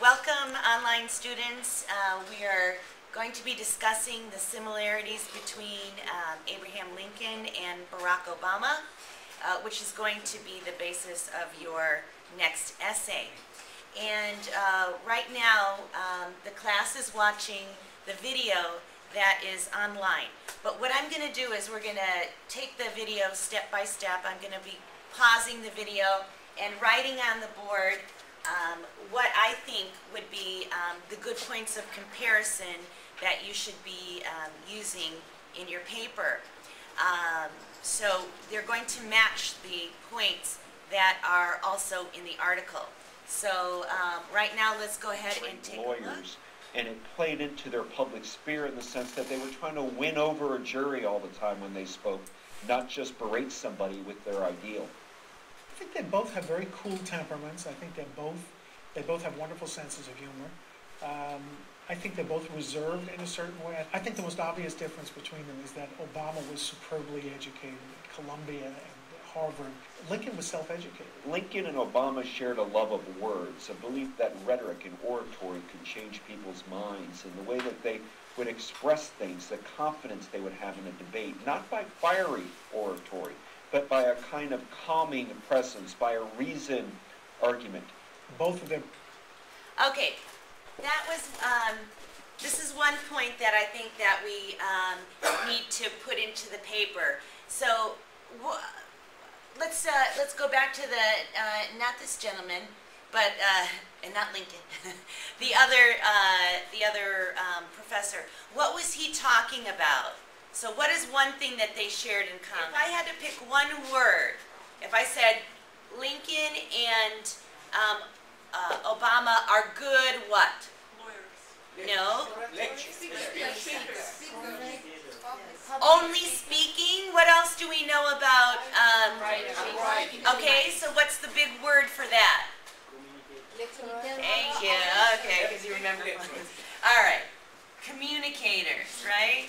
Welcome, online students. We are going to be discussing the similarities between Abraham Lincoln and Barack Obama, which is going to be the basis of your next essay. And right now, the class is watching the video that is online. But what I'm going to do is we're going to take the video step by step. I'm going to be pausing the video and writing on the board what I think would be the good points of comparison that you should be using in your paper. So they're going to match the points that are also in the article. So right now, let's go ahead and take a look. And it played into their public sphere in the sense that they were trying to win over a jury all the time when they spoke, not just berate somebody with their ideal. I think they both have very cool temperaments. I think they both have wonderful senses of humor. I think they're both reserved in a certain way. I think the most obvious difference between them is that Obama was superbly educated at Columbia and Harvard. Lincoln was self-educated. Lincoln and Obama shared a love of words, a belief that rhetoric and oratory could change people's minds, and the way that they would express things, the confidence they would have in a debate, not by fiery oratory, but by a kind of calming presence, by a reasoned argument. Both of them. Okay, that was, this is one point that I think that we need to put into the paper. So let's go back to the, not this gentleman, but, and not Lincoln, the other professor. What was he talking about? So what is one thing that they shared in common? If I had to pick one word, if I said Lincoln and Obama are good what? Lawyers. No. Only speaking? What else do we know about? Okay, so what's the big word for that? Thank you. Okay, because you remember. All right. Communicators, right?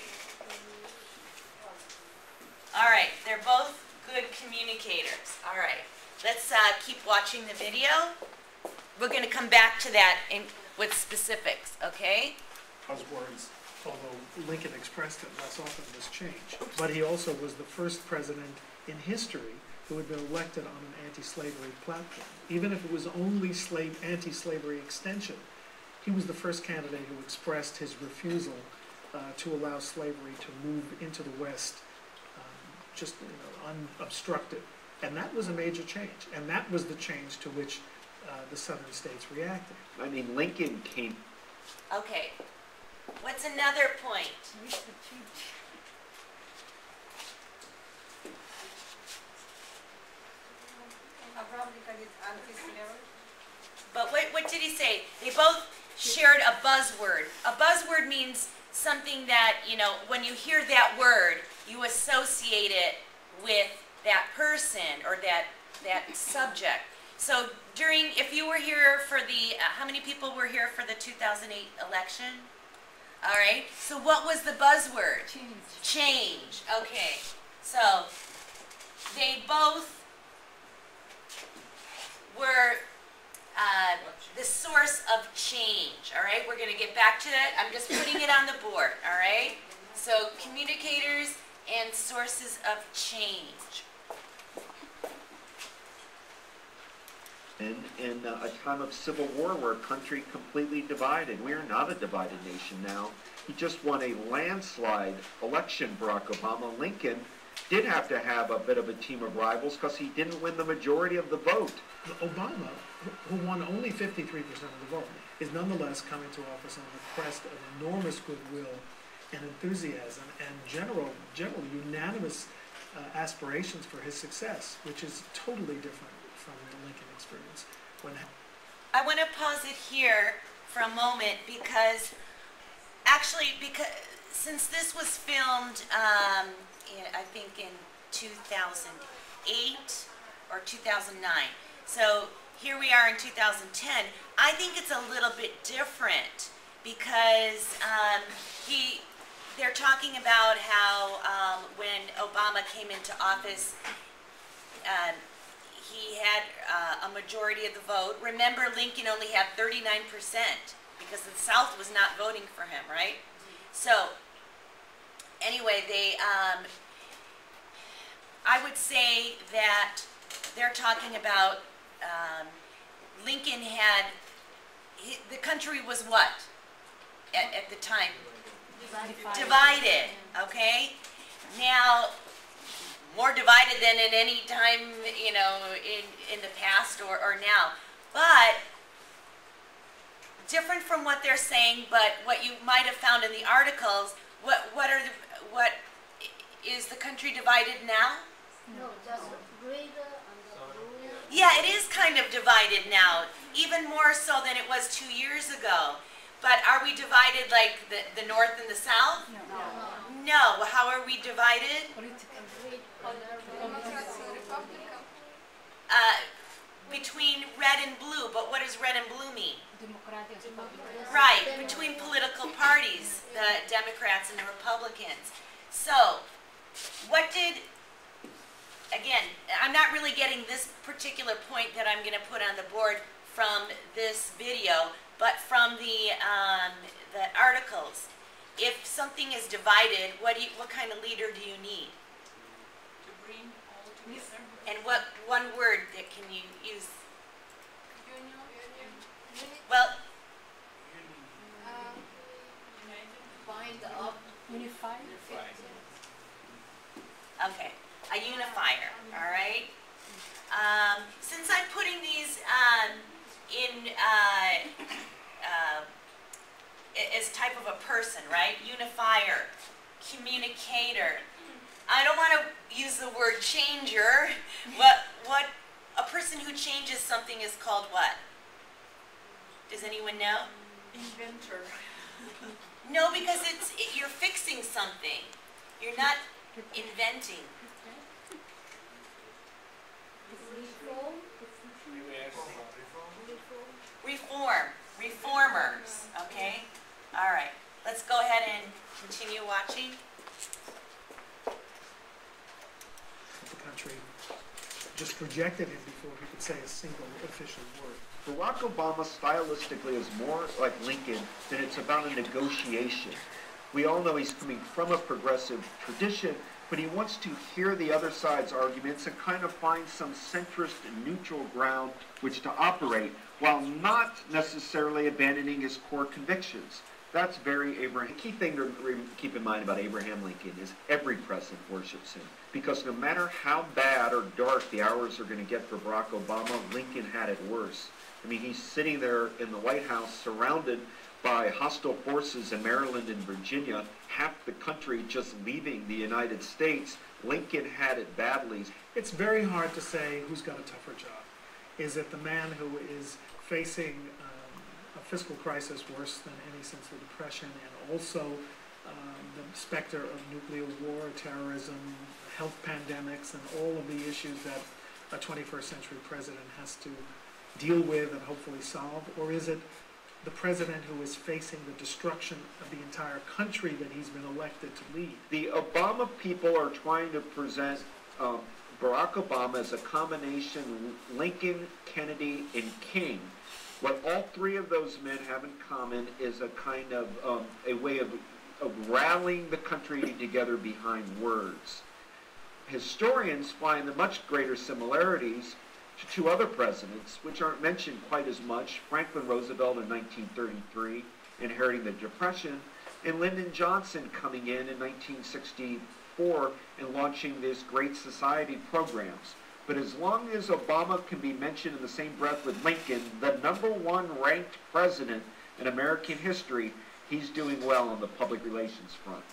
All right, they're both good communicators. All right, let's keep watching the video. We're going to come back to that with specifics, okay? Buzzwords, although Lincoln expressed it less often, was change. But he also was the first president in history who had been elected on an anti-slavery platform. Even if it was only anti-slavery extension, he was the first candidate who expressed his refusal to allow slavery to move into the West just unobstructed. And that was a major change. And that was the change to which the southern states reacted. I mean, Lincoln came... Okay. What's another point? But what did he say? They both shared a buzzword. A buzzword means something that, you know, when you hear that word, you associate it with that person or that subject. So if you were here for the, how many people were here for the 2008 election? All right, so what was the buzzword? Change. Change, okay. So they both were the source of change, all right? We're gonna get back to that. I'm just putting it on the board, all right? So communicators and sources of change. In a time of civil war where a country completely divided. We are not a divided nation now. He just won a landslide election, Barack Obama. Lincoln did have to have a bit of a team of rivals because he didn't win the majority of the vote. Obama, who won only 53% of the vote, is nonetheless coming to office on the crest of enormous goodwill and enthusiasm and general unanimous aspirations for his success, which is totally different from the Lincoln experience. I want to pause it here for a moment because since this was filmed, I think in 2008 or 2009, so here we are in 2010. I think it's a little bit different because they're talking about how when Obama came into office, he had a majority of the vote. Remember, Lincoln only had 39% because the South was not voting for him, right? So, anyway, I would say that they're talking about Lincoln had, the country was what at the time? Divided, okay? Now, more divided than at any time, you know, in the past or now. But different from what they're saying, but what you might have found in the articles, what is the country divided now? No, just greater and the blue. Yeah, it is kind of divided now, even more so than it was 2 years ago. But are we divided like the North and the South? No. How are we divided? Between red and blue, but what does red and blue mean? Right, between political parties, the Democrats and the Republicans. So, what did, again, I'm not really getting this particular point that I'm going to put on the board from this video, but from the articles. If something is divided, what kind of leader do you need? To bring all together. And what one word that can you use? Union. Well, Bind up. Unified. okay, a unifier, all right? Since I'm putting these as type of a person, right? Unifier, communicator. I don't want to use the word changer. What a person who changes something is called what? Does anyone know? Inventor. No, because you're fixing something. You're not inventing. Reformers, okay? All right, let's go ahead and continue watching. The country just rejected him before he could say a single official word. Barack Obama stylistically is more like Lincoln than it's about a negotiation. We all know he's coming from a progressive tradition, but he wants to hear the other side's arguments and kind of find some centrist and neutral ground which to operate, while not necessarily abandoning his core convictions. That's very Abraham. The key thing to keep in mind about Abraham Lincoln is every president worships him. Because no matter how bad or dark the hours are going to get for Barack Obama, Lincoln had it worse. I mean, he's sitting there in the White House surrounded by hostile forces in Maryland and Virginia, half the country just leaving the United States. Lincoln had it badly. It's very hard to say who's got a tougher job. Is it the man who is facing a fiscal crisis worse than any since the Depression, and also the specter of nuclear war, terrorism, health pandemics, and all of the issues that a 21st century president has to deal with and hopefully solve? Or is it the president who is facing the destruction of the entire country that he's been elected to lead? The Obama people are trying to present Barack Obama as a combination Lincoln, Kennedy, and King. What all three of those men have in common is a kind of a way of rallying the country together behind words. Historians find the much greater similarities to two other presidents, which aren't mentioned quite as much: Franklin Roosevelt in 1933, inheriting the Depression, and Lyndon Johnson coming in 1964 and launching these Great Society programs. But as long as Obama can be mentioned in the same breath with Lincoln, the #1 ranked president in American history, he's doing well on the public relations front.